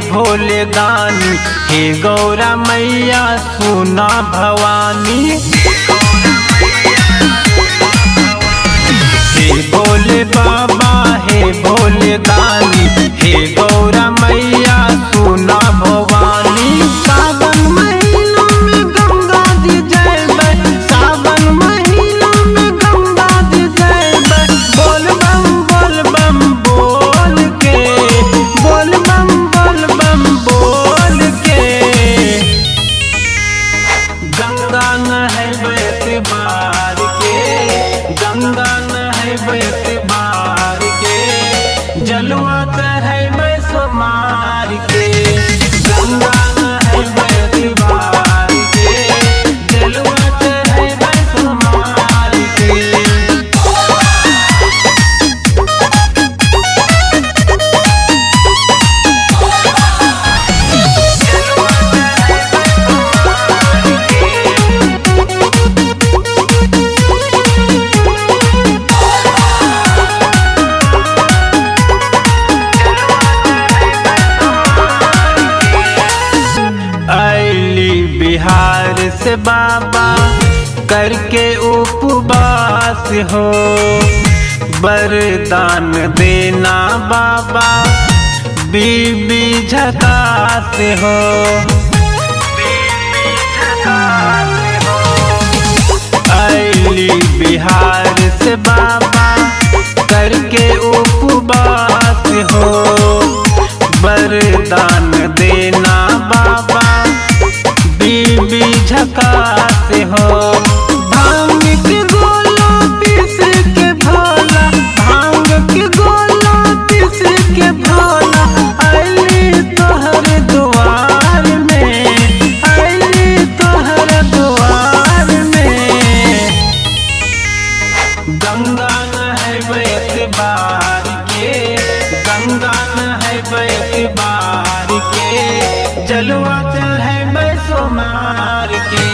भोले दानी, हे गौरा मैया सुना भवानी। हे भोले बाबा हे भोले दानी, हे गौरा मैया सुना भवानी। सावन महीना में गंगा जी जयबै, सावन महीना में गंगा जी जयबै। बोल बम बोल के, बोल बम बोल के। गंगा नहैबै बार के, गंगा नहैबै बार के। जलवा चढ़ैबै सोमार के, गंगा नहैबै बार के। जलवा चढ़ैबै सोमार के। बिहार से बाबा करके उपवास हो, वरदान देना बाबा बीबी झकास हो। अली बिहार से बाबा करके उपवास हो, वरदान देना बाबा बीबी झकास हो। भांग के गोला पीस के भोला, भांग के गोला पीस के भोला। अली तोहर द्वार में, अली तोहर द्वार में। गंगा नहैबै बार के, गंगा नहैबै बार के। जलवा चढ़ैबै सोमार के,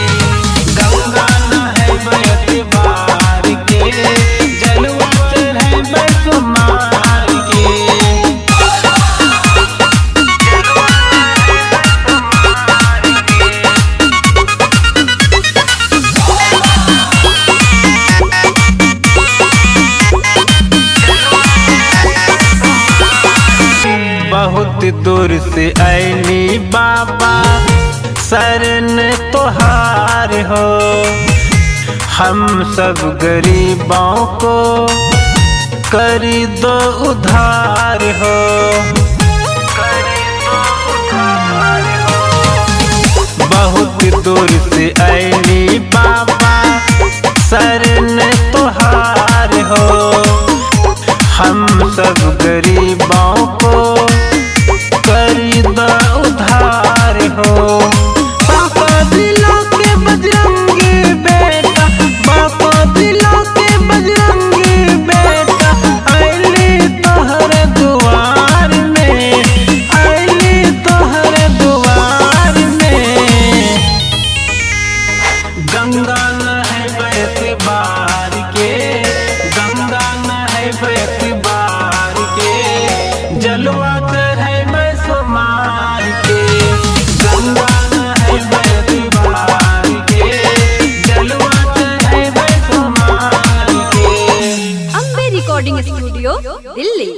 गंगा नहैबै बार के। जलवा चढ़ैबै सोमार के। बहुत दूर से अली बाबा शरण तोहार हो, हम सब गरीबों को करी दो उधार हो। बहुत दूर से अली बाबा शरण तोहार हो, हम सब गरीबों को करी दो उधार हो। बाबा दिलों के बजरंगी बेटा, बाबा दिलों के बजरंगी बेटा। अली तोहर द्वार में, अली तोहर द्वार में। गंगा नहैबै बार के, गंगा नहैबै बार के। जलवा चढ़ैबै सोमार के, गंगा नहैबै बार के। जलवा चढ़ैबै सोमार के। Ambe recording studio Delhi.